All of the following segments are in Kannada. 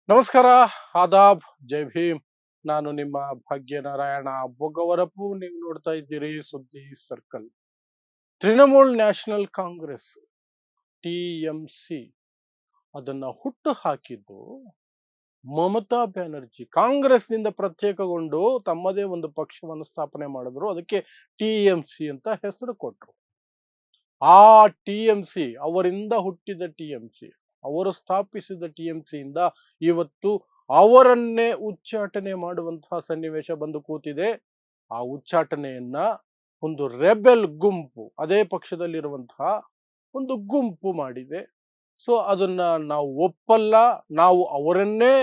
ನಮಸ್ಕಾರ, ಆದಾಬ್, ಜೈ ಭೀಮ್. ನಾನು ನಿಮ್ಮ ಭಾಗ್ಯನಾರಾಯಣ ಬೊಗವರಪು. ನೀವು ನೋಡ್ತಾ ಇದ್ದೀರಿ ಸುದ್ದಿ circle. Trinamool national Congress, TMC, ಅದನ್ನ ಹುಟ್ಟು ಹಾಕಿದ್ದು ಮಮತಾ ಬ್ಯಾನರ್ಜಿ. ಕಾಂಗ್ರೆಸ್ನಿಂದ ಪ್ರತ್ಯೇಕಗೊಂಡು ತಮ್ಮದೇ ಒಂದು ಪಕ್ಷವನ್ನು ಸ್ಥಾಪನೆ ಮಾಡಿದ್ರು. ಅದಕ್ಕೆ TMC ಅಂತ ಹೆಸರು ಕೊಟ್ರು. ಆ TMC, ಅವರಿಂದ ಹುಟ್ಟಿದ TMC, ಅವರು ಸ್ಥಾಪಿಸಿದ TMC ಇಂದ ಇವತ್ತು ಅವರನ್ನೇ ಉಚ್ಚಾಟನೆ ಮಾಡುವಂತಹ ಸನ್ನಿವೇಶ ಬಂದು ಕೂತಿದೆ. ಆ ಉಚ್ಚಾಟನೆಯನ್ನ ಒಂದು ರೆಬೆಲ್ ಗುಂಪು, ಅದೇ ಪಕ್ಷದಲ್ಲಿರುವಂತಹ ಒಂದು ಗುಂಪು ಮಾಡಿದೆ. ಸೊ ಅದನ್ನ ನಾವು ಒಪ್ಪಲ್ಲ, ನಾವು ಅವರನ್ನೇ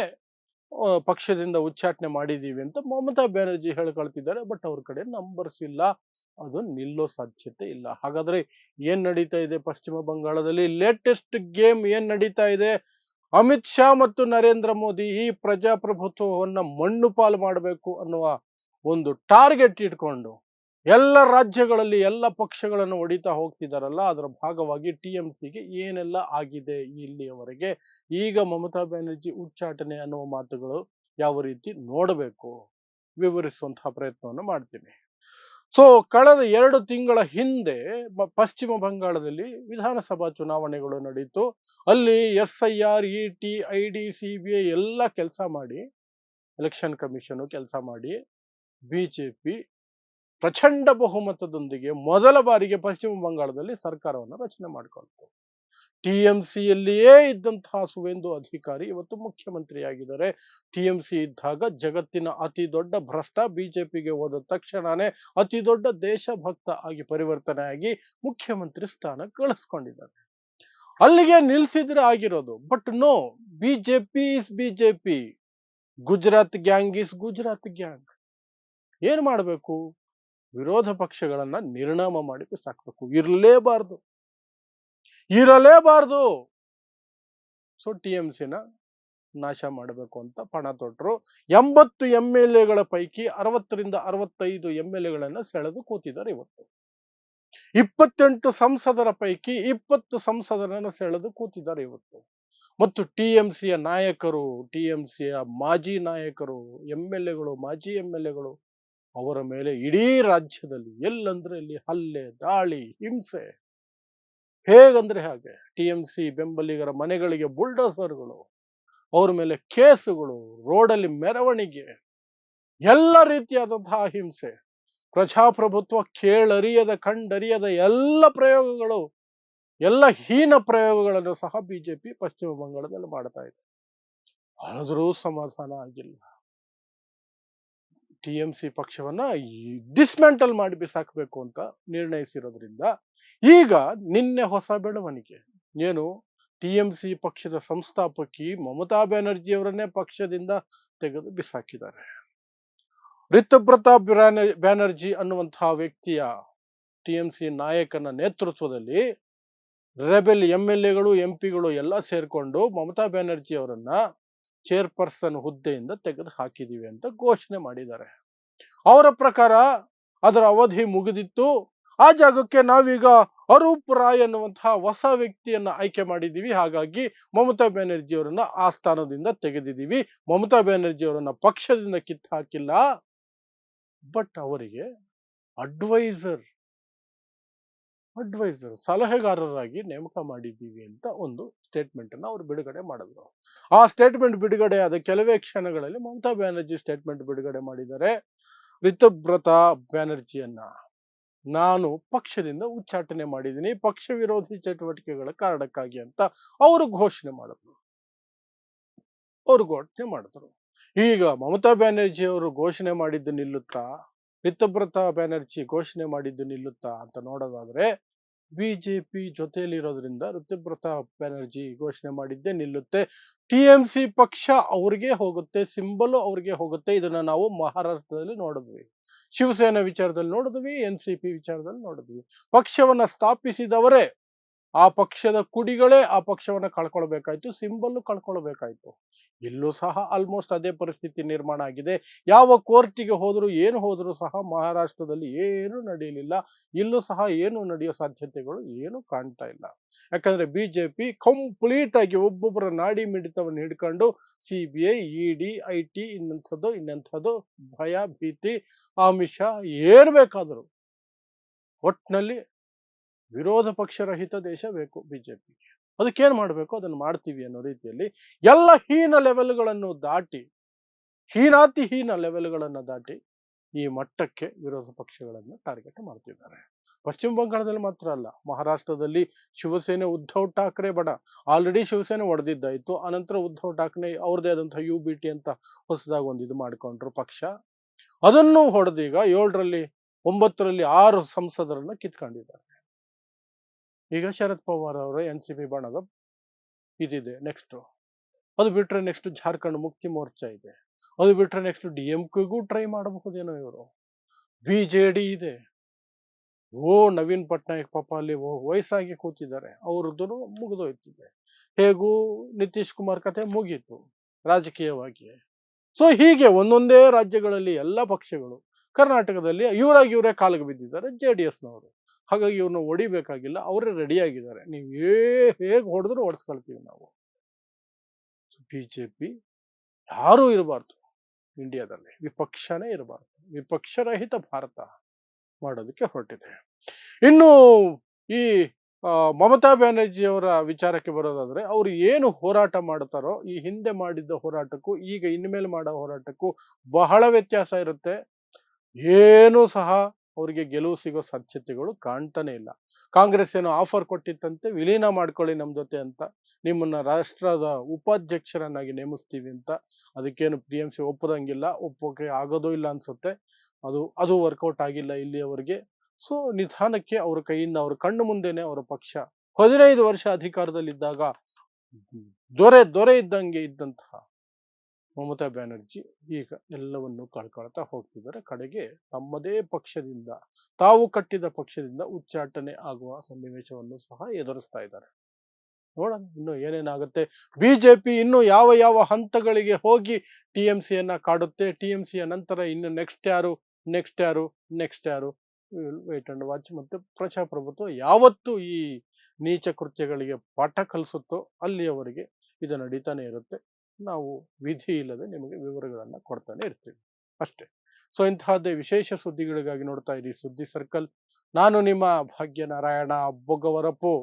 ಪಕ್ಷದಿಂದ ಉಚ್ಚಾಟನೆ ಮಾಡಿದೀವಿ ಅಂತ ಮಮತಾ ಬ್ಯಾನರ್ಜಿ ಹೇಳ್ಕೊಳ್ತಿದ್ದಾರೆ. ಬಟ್ ಅವ್ರ ಕಡೆ ನಂಬರ್ಸ್ ಇಲ್ಲ, ಅದು ನಿಲ್ಲೋ ಸಾಧ್ಯತೆ ಇಲ್ಲ. ಹಾಗಾದ್ರೆ ಏನ್ ನಡೀತಾ ಇದೆ ಪಶ್ಚಿಮ ಬಂಗಾಳದಲ್ಲಿ? ಲೇಟೆಸ್ಟ್ ಗೇಮ್ ಏನ್ ನಡೀತಾ ಇದೆ? ಅಮಿತ್ ಶಾ ಮತ್ತು ನರೇಂದ್ರ ಮೋದಿ ಈ ಪ್ರಜಾಪ್ರಭುತ್ವವನ್ನ ಮಣ್ಣು ಪಾಲು ಮಾಡಬೇಕು ಅನ್ನುವ ಒಂದು ಟಾರ್ಗೆಟ್ ಇಟ್ಕೊಂಡು ಎಲ್ಲ ರಾಜ್ಯಗಳಲ್ಲಿ ಎಲ್ಲ ಪಕ್ಷಗಳನ್ನು ಹೊಡಿತಾ ಹೋಗ್ತಿದಾರಲ್ಲ, ಅದರ ಭಾಗವಾಗಿ TMCಗೆ ಏನೆಲ್ಲ ಆಗಿದೆ ಇಲ್ಲಿಯವರೆಗೆ, ಈಗ ಮಮತಾ ಬ್ಯಾನರ್ಜಿ ಉಚ್ಚಾಟನೆ ಅನ್ನುವ ಮಾತುಗಳು ಯಾವ ರೀತಿ ನೋಡಬೇಕು, ವಿವರಿಸುವಂತಹ ಪ್ರಯತ್ನವನ್ನು ಮಾಡ್ತೀನಿ. ಸೊ ಕಳೆದ 2 ತಿಂಗಳ ಹಿಂದೆ ಪಶ್ಚಿಮ ಬಂಗಾಳದಲ್ಲಿ ವಿಧಾನಸಭಾ ಚುನಾವಣೆಗಳು ನಡೀತು. ಅಲ್ಲಿ SIR, ET, ID, CBI ಎಲ್ಲ ಕೆಲಸ ಮಾಡಿ, ಎಲೆಕ್ಷನ್ ಕಮಿಷನ್ ಕೆಲಸ ಮಾಡಿ, ಬಿಜೆಪಿ ಪ್ರಚಂಡ ಬಹುಮತದೊಂದಿಗೆ ಮೊದಲ ಬಾರಿಗೆ ಪಶ್ಚಿಮ ಬಂಗಾಳದಲ್ಲಿ ಸರ್ಕಾರವನ್ನು ರಚನೆ ಮಾಡಿಕೊಳ್ತು. TMCಯಲ್ಲಿಯೇ ಇದ್ದಂತಹ ಸುವೇಂದು ಅಧಿಕಾರಿ ಇವತ್ತು ಮುಖ್ಯಮಂತ್ರಿಯಾಗಿದ್ದಾರೆ. TMC ಇದ್ದಾಗ ಜಗತ್ತಿನ ಅತಿ ದೊಡ್ಡ ಭ್ರಷ್ಟ, ಬಿಜೆಪಿಗೆ ಹೋದ ತಕ್ಷಣನೇ ಅತಿ ದೊಡ್ಡ ದೇಶಭಕ್ತ ಆಗಿ ಪರಿವರ್ತನೆ ಆಗಿ ಮುಖ್ಯಮಂತ್ರಿ ಸ್ಥಾನ ಗಳಿಸ್ಕೊಂಡಿದ್ದಾರೆ. ಅಲ್ಲಿಗೆ ನಿಲ್ಸಿದ್ರೆ ಆಗಿರೋದು. But no, BJP is BJP, Gujarat gang is Gujarat gang. ಏನ್ ಮಾಡಬೇಕು? ವಿರೋಧ ಪಕ್ಷಗಳನ್ನ ನಿರ್ನಾಮ ಮಾಡಿ ಬಿಸಾಕ್ಬೇಕು. ಇರಲೇಬಾರ್ದು. ಸೊ TMCನ ನಾಶ ಮಾಡಬೇಕು ಅಂತ ಪಣ ತೊಟ್ಟರು. 80 MLAಗಳ ಪೈಕಿ 60ರಿಂದ 65 MLAಗಳನ್ನ ಸೆಳೆದು ಕೂತಿದ್ದಾರೆ ಇವತ್ತು. 28 ಸಂಸದರ ಪೈಕಿ 20 ಸಂಸದರನ್ನು ಸೆಳೆದು ಕೂತಿದ್ದಾರೆ ಇವತ್ತು. ಮತ್ತು TMCಯ ನಾಯಕರು, TMCಯ ಮಾಜಿ ನಾಯಕರು, MLAಗಳು, ಮಾಜಿ MLAಗಳು, ಅವರ ಮೇಲೆ ಇಡೀ ರಾಜ್ಯದಲ್ಲಿ ಎಲ್ಲಂದ್ರೆ ಇಲ್ಲಿ ಹಲ್ಲೆ, ದಾಳಿ, ಹಿಂಸೆ. ಹೇಗಂದ್ರೆ ಹಾಗೆ. TMC ಬೆಂಬಲಿಗರ ಮನೆಗಳಿಗೆ ಬುಲ್ಡೋಸರ್ಗಳು, ಅವ್ರ ಮೇಲೆ ಕೇಸುಗಳು, ರೋಡಲ್ಲಿ ಮೆರವಣಿಗೆ, ಎಲ್ಲ ರೀತಿಯಾದಂತಹ ಹಿಂಸೆ, ಪ್ರಜಾಪ್ರಭುತ್ವ ಕೇಳರಿಯದ ಕಂಡರಿಯದ ಎಲ್ಲ ಪ್ರಯೋಗಗಳು, ಎಲ್ಲ ಹೀನ ಪ್ರಯೋಗಗಳನ್ನು ಸಹ ಬಿಜೆಪಿ ಪಶ್ಚಿಮ ಬಂಗಾಳದಲ್ಲಿ ಮಾಡ್ತಾ ಇದೆ. ಆದರೂ ಸಮಾಧಾನ ಆಗಿಲ್ಲ. TMC ಪಕ್ಷವನ್ನ ಡಿಸ್ಮೆಂಟಲ್ ಮಾಡಿ ಬಿಸಾಕಬೇಕು ಅಂತ ನಿರ್ಣಯಿಸಿರೋದ್ರಿಂದ ಈಗ ನಿನ್ನೆ ಹೊಸ ಬೆಳವಣಿಗೆ ಏನು? TMC ಪಕ್ಷದ ಸಂಸ್ಥಾಪಕಿ ಮಮತಾ ಬ್ಯಾನರ್ಜಿ ಅವರನ್ನೇ ಪಕ್ಷದಿಂದ ತೆಗೆದು ಬಿಸಾಕಿದ್ದಾರೆ. ರಿತುಪ್ರತಾಪ್ ಬ್ಯಾನರ್ಜಿ ಅನ್ನುವಂತಹ ವ್ಯಕ್ತಿಯ, TMC ನಾಯಕನ ನೇತೃತ್ವದಲ್ಲಿ ರೆಬೆಲ್ MLAಗಳು, MP ಗಳು ಎಲ್ಲ ಸೇರ್ಕೊಂಡು ಮಮತಾ ಬ್ಯಾನರ್ಜಿ ಅವರನ್ನ ಚೇರ್ಪರ್ಸನ್ ಹುದ್ದೆಯಿಂದ ತೆಗೆದು ಹಾಕಿದೀವಿ ಅಂತ ಘೋಷಣೆ ಮಾಡಿದ್ದಾರೆ. ಅವರ ಪ್ರಕಾರ ಅದರ ಅವಧಿ ಮುಗಿದಿತ್ತು. ಆ ಜಾಗಕ್ಕೆ ನಾವೀಗ ಅರೂಪ್ ರಾಯ್ ಅನ್ನುವಂತಹ ಹೊಸ ವ್ಯಕ್ತಿಯನ್ನ ಆಯ್ಕೆ ಮಾಡಿದ್ದೀವಿ. ಹಾಗಾಗಿ ಮಮತಾ ಬ್ಯಾನರ್ಜಿ ಅವರನ್ನ ಆ ಸ್ಥಾನದಿಂದ ತೆಗೆದಿದ್ದೀವಿ. ಮಮತಾ ಬ್ಯಾನರ್ಜಿ ಅವರನ್ನ ಪಕ್ಷದಿಂದ ಕಿತ್ತು ಹಾಕಿಲ್ಲ, ಬಟ್ ಅವರಿಗೆ ಅಡ್ವೈಸರ್ ಸಲಹೆಗಾರರಾಗಿ ನೇಮಕ ಮಾಡಿದ್ದೀವಿ ಅಂತ ಒಂದು ಸ್ಟೇಟ್ಮೆಂಟ್ ಅನ್ನ ಅವರು ಬಿಡುಗಡೆ ಮಾಡಿದ್ರು. ಆ ಸ್ಟೇಟ್ಮೆಂಟ್ ಬಿಡುಗಡೆ ಆದ ಕೆಲವೇ ಕ್ಷಣಗಳಲ್ಲಿ ಮಮತಾ ಬ್ಯಾನರ್ಜಿ ಸ್ಟೇಟ್ಮೆಂಟ್ ಬಿಡುಗಡೆ ಮಾಡಿದ್ದಾರೆ. ರಿತುಬ್ರತಾ ಬ್ಯಾನರ್ಜಿಯನ್ನ ನಾನು ಪಕ್ಷದಿಂದ ಉಚ್ಚಾಟನೆ ಮಾಡಿದ್ದೀನಿ, ಪಕ್ಷ ವಿರೋಧಿ ಚಟುವಟಿಕೆಗಳ ಕಾರಣಕ್ಕಾಗಿ ಅಂತ ಅವರು ಘೋಷಣೆ ಮಾಡಿದ್ರು. ಈಗ ಮಮತಾ ಬ್ಯಾನರ್ಜಿ ಅವರು ಘೋಷಣೆ ಮಾಡಿದ್ದು ನಿಲ್ಲುತ್ತಾ, ರಿತುಬ್ರತಾ ಬ್ಯಾನರ್ಜಿ ಘೋಷಣೆ ಮಾಡಿದ್ದು ನಿಲ್ಲುತ್ತಾ ಅಂತ ನೋಡೋದಾದ್ರೆ, ಬಿಜೆಪಿ ಜೊತೆಯಲ್ಲಿರೋದ್ರಿಂದ ರಿತುಬ್ರತಾ ಬ್ಯಾನರ್ಜಿ ಘೋಷಣೆ ಮಾಡಿದ್ದೇ ನಿಲ್ಲುತ್ತೆ. TMC ಪಕ್ಷ ಅವ್ರಿಗೆ ಹೋಗುತ್ತೆ, ಸಿಂಬಲ್ ಅವ್ರಿಗೆ ಹೋಗುತ್ತೆ. ಇದನ್ನ ನಾವು ಮಹಾರಾಷ್ಟ್ರದಲ್ಲಿ ನೋಡಿದ್ವಿ, ಶಿವಸೇನಾ ವಿಚಾರದಲ್ಲಿ ನೋಡಿದ್ವಿ, NCP ವಿಚಾರದಲ್ಲಿ ನೋಡಿದ್ವಿ. ಪಕ್ಷವನ್ನ ಸ್ಥಾಪಿಸಿದವರೇ ಆ ಪಕ್ಷದ ಕುಡಿಗಳೇ ಆ ಪಕ್ಷವನ್ನ ಕಳ್ಕೊಳ್ಬೇಕಾಯ್ತು, ಸಿಂಬಲ್ ಕಳ್ಕೊಳ್ಬೇಕಾಯ್ತು. ಇಲ್ಲೂ ಸಹ ಆಲ್ಮೋಸ್ಟ್ ಅದೇ ಪರಿಸ್ಥಿತಿ ನಿರ್ಮಾಣ ಆಗಿದೆ. ಯಾವ ಕೋರ್ಟಿಗೆ ಹೋದ್ರು ಏನು ಹೋದ್ರು ಸಹ ಮಹಾರಾಷ್ಟ್ರದಲ್ಲಿ ಏನು ನಡೆಯಲಿಲ್ಲ. ಇಲ್ಲೂ ಸಹ ಏನು ನಡೆಯೋ ಸಾಧ್ಯತೆಗಳು ಏನು ಕಾಣ್ತಾ ಇಲ್ಲ. ಯಾಕಂದ್ರೆ ಬಿಜೆಪಿ ಕಂಪ್ಲೀಟ್ ಆಗಿ ಒಬ್ಬೊಬ್ಬರ ನಾಡಿ ಮಿಡಿತವನ್ನು ಹಿಡ್ಕೊಂಡು ಸಿಬಿಐ, ಇಡಿ, ಐಟಿ ಇನ್ನಂಥದ್ದು ಭಯ, ಭೀತಿ, ಆಮಿಷ ಏನ್ ಬೇಕಾದ್ರು ಒಟ್ನಲ್ಲಿ ವಿರೋಧ ಪಕ್ಷ ರಹಿತ ದೇಶ ಬೇಕು ಬಿಜೆಪಿಗೆ. ಅದಕ್ಕೇನ್ ಮಾಡಬೇಕು ಅದನ್ನು ಮಾಡ್ತೀವಿ ಅನ್ನೋ ರೀತಿಯಲ್ಲಿ ಎಲ್ಲ ಹೀನ ಲೆವೆಲ್ಗಳನ್ನು ದಾಟಿ, ಹೀನಾತಿ ಹೀನ ಲೆವೆಲ್ಗಳನ್ನು ದಾಟಿ ಈ ಮಟ್ಟಕ್ಕೆ ವಿರೋಧ ಪಕ್ಷಗಳನ್ನು ಟಾರ್ಗೆಟ್ ಮಾಡ್ತಿದ್ದಾರೆ. ಪಶ್ಚಿಮ ಬಂಗಾಳದಲ್ಲಿ ಮಾತ್ರ ಅಲ್ಲ, ಮಹಾರಾಷ್ಟ್ರದಲ್ಲಿ ಶಿವಸೇನೆ ಉದ್ಧವ್ ಠಾಕ್ರೆ ಬಡ ಆಲ್ರೆಡಿ ಶಿವಸೇನೆ ಒಡೆದಿದ್ದಾಯ್ತು. ಅನಂತರ ಉದ್ಧವ್ ಠಾಕ್ರೆ ಅವ್ರದೇ ಆದಂತಹ ಯು ಬಿ ಟಿ ಅಂತ ಹೊಸದಾಗಿ ಒಂದು ಇದು ಮಾಡ್ಕೊಂಡ್ರು ಪಕ್ಷ. ಅದನ್ನು ಹೊಡೆದೀಗ 7ರಲ್ಲಿ 9ರಲ್ಲಿ 6 ಸಂಸದರನ್ನ ಕಿತ್ಕೊಂಡಿದ್ದಾರೆ. ಈಗ ಶರದ್ ಪವಾರ್ ಅವರ NCP ಬಣದ ಇದಿದೆ ನೆಕ್ಸ್ಟ್. ಅದು ಬಿಟ್ರೆ ನೆಕ್ಸ್ಟ್ ಜಾರ್ಖಂಡ್ ಮುಕ್ತಿ ಮೋರ್ಚಾ ಇದೆ. ಅದು ಬಿಟ್ರೆ ನೆಕ್ಸ್ಟ್ DMKಗೂ ಟ್ರೈ ಮಾಡಬಹುದೇನೋ ಇವರು. BJD ಇದೆ. ನವೀನ್ ಪಟ್ನಾಯಕ್ ಪಾಪ ಅಲ್ಲಿ ವಯಸ್ಸಾಗಿ ಕೂತಿದ್ದಾರೆ, ಅವ್ರದ್ದು ಮುಗಿದೋಯ್ತಿದೆ. ಹೇಗೂ ನಿತೀಶ್ ಕುಮಾರ್ ಕತೆ ಮುಗೀತು ರಾಜಕೀಯವಾಗಿ. ಸೊ ಹೀಗೆ ಒಂದೊಂದೇ ರಾಜ್ಯಗಳಲ್ಲಿ ಎಲ್ಲ ಪಕ್ಷಗಳು, ಕರ್ನಾಟಕದಲ್ಲಿ ಇವರೇ ಕಾಲಿಗೆ ಬಿದ್ದಿದ್ದಾರೆ JDSನವರು. ಹಾಗಾಗಿ ಇವ್ರನ್ನ ಹೊಡಿಬೇಕಾಗಿಲ್ಲ, ಅವರೇ ರೆಡಿಯಾಗಿದ್ದಾರೆ. ನೀವು ಹೇಗೆ ಹೊಡೆದ್ರು ಹೊಡೆಸ್ಕೊಳ್ತೀವಿ ನಾವು. ಬಿಜೆಪಿ ಯಾರೂ ಇರಬಾರ್ದು ಇಂಡಿಯಾದಲ್ಲಿ, ವಿಪಕ್ಷನೇ ಇರಬಾರ್ದು, ವಿಪಕ್ಷರಹಿತ ಭಾರತ ಮಾಡೋದಕ್ಕೆ ಹೊರಟಿದೆ. ಇನ್ನು ಈ ಮಮತಾ ಬ್ಯಾನರ್ಜಿ ಅವರ ವಿಚಾರಕ್ಕೆ ಬರೋದಾದ್ರೆ, ಅವರು ಏನು ಹೋರಾಟ ಮಾಡ್ತಾರೋ ಈ ಹಿಂದೆ ಮಾಡಿದ್ದ ಹೋರಾಟಕ್ಕೂ ಈಗ ಇನ್ಮೇಲೆ ಮಾಡೋ ಹೋರಾಟಕ್ಕೂ ಬಹಳ ವ್ಯತ್ಯಾಸ ಇರುತ್ತೆ. ಏನೂ ಸಹ ಅವರಿಗೆ ಗೆಲುವು ಸಿಗೋ ಸಾಧ್ಯತೆಗಳು ಕಾಣ್ತಾನೆ ಇಲ್ಲ. ಕಾಂಗ್ರೆಸ್ ಏನೋ ಆಫರ್ ಕೊಟ್ಟಿತ್ತಂತೆ, ವಿಲೀನ ಮಾಡ್ಕೊಳ್ಳಿ ನಮ್ಮ ಜೊತೆ ಅಂತ, ನಿಮ್ಮನ್ನ ರಾಷ್ಟ್ರದ ಉಪಾಧ್ಯಕ್ಷರನ್ನಾಗಿ ನೇಮಿಸ್ತೀವಿ ಅಂತ. ಅದಕ್ಕೇನು PMC ಒಪ್ಪದಂಗಿಲ್ಲ, ಒಪ್ಪೋಕೆ ಆಗೋದೂ ಇಲ್ಲ ಅನ್ಸುತ್ತೆ. ಅದು ವರ್ಕೌಟ್ ಆಗಿಲ್ಲ ಇಲ್ಲಿಯವರೆಗೆ. ಸೊ ನಿಧಾನಕ್ಕೆ ಅವರ ಕೈಯಿಂದ, ಅವರ ಕಣ್ಣು ಮುಂದೆನೆ ಅವರ ಪಕ್ಷ 15 ವರ್ಷ ಅಧಿಕಾರದಲ್ಲಿದ್ದಾಗ ದೊರೆ ಇದ್ದಂಗೆ ಇದ್ದಂತಹ ಮಮತಾ ಬ್ಯಾನರ್ಜಿ ಈಗ ಎಲ್ಲವನ್ನೂ ಕಳ್ಕೊಳ್ತಾ ಹೋಗ್ತಿದ್ದಾರೆ. ಕಡೆಗೆ ತಮ್ಮದೇ ಪಕ್ಷದಿಂದ, ತಾವು ಕಟ್ಟಿದ ಪಕ್ಷದಿಂದ ಉಚ್ಚಾಟನೆ ಆಗುವ ಸನ್ನಿವೇಶವನ್ನು ಸಹ ಎದುರಿಸ್ತಾ ಇದ್ದಾರೆ. ನೋಡೋಣ ಇನ್ನು ಏನೇನಾಗುತ್ತೆ. ಬಿಜೆಪಿ ಇನ್ನು ಯಾವ ಹಂತಗಳಿಗೆ ಹೋಗಿ TMCಯನ್ನ ಕಾಡುತ್ತೆ, TMCಯ ನಂತರ ಇನ್ನು ನೆಕ್ಸ್ಟ್ ಯಾರು ವೇಟ್ ಅಂಡ್ ವಾಚ್. ಮತ್ತೆ ಪ್ರಜಾಪ್ರಭುತ್ವ ಯಾವತ್ತು ಈ ನೀಚ ಕೃತ್ಯಗಳಿಗೆ ಪಾಠ ಕಲಿಸುತ್ತೋ ಅಲ್ಲಿಯವರೆಗೆ ಇದು ನಡೀತಾನೆ ಇರುತ್ತೆ. ನಾವು ವಿಧಿ ಇಲ್ಲದೆ ನಿಮಗೆ ವಿವರಗಳನ್ನು ಕೊಡ್ತಾನೆ ಇರ್ತೀವಿ ಅಷ್ಟೇ. ಸೊ ಇಂತಹದ್ದೇ ವಿಶೇಷ ಸುದ್ದಿಗಳಿಗಾಗಿ ನೋಡ್ತಾ ಇರಿ ಸುದ್ದಿ ಸರ್ಕಲ್. ನಾನು ನಿಮ್ಮ ಭಾಗ್ಯನಾರಾಯಣ ಬೊಗವರಪು.